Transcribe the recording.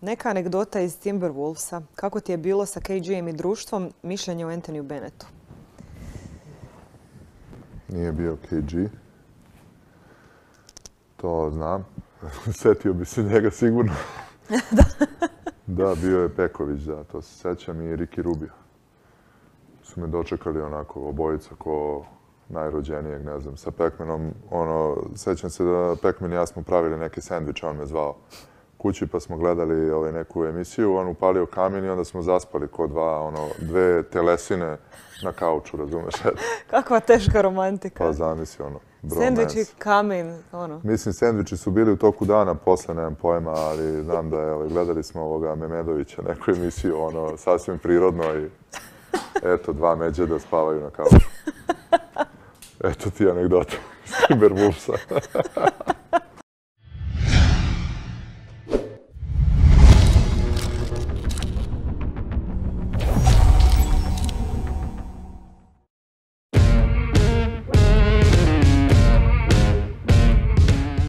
Neka anegdota iz Timberwolvesa. Kako ti je bilo sa KG-em i društvom? Mišljenje o Anthonyu Bennettu. Nije bio KG. To znam. Setio bi se njega sigurno. Da, bio je Peković, da, to se sećam, i Ricky Rubio. Su me dočekali onako obojica ko najrođenijeg, ne znam, sa Pekmenom. Sećam se da Pekmen i ja smo pravili neke sendviče, on me zvao kući pa smo gledali neku emisiju, on upalio kamin i onda smo zaspali ko dve telesine na kauču, razumeš? Kakva teška romantika. Pa zamisli Sendvič i kamin, Mislim, sendviči su bili u toku dana, posle nemam pojma, ali znam da je, gledali smo Memedovića, neku emisiju, sasvim prirodno i eto, dva međeda spavaju na kauču. Eto ti anegdota iz Timberwolvesa.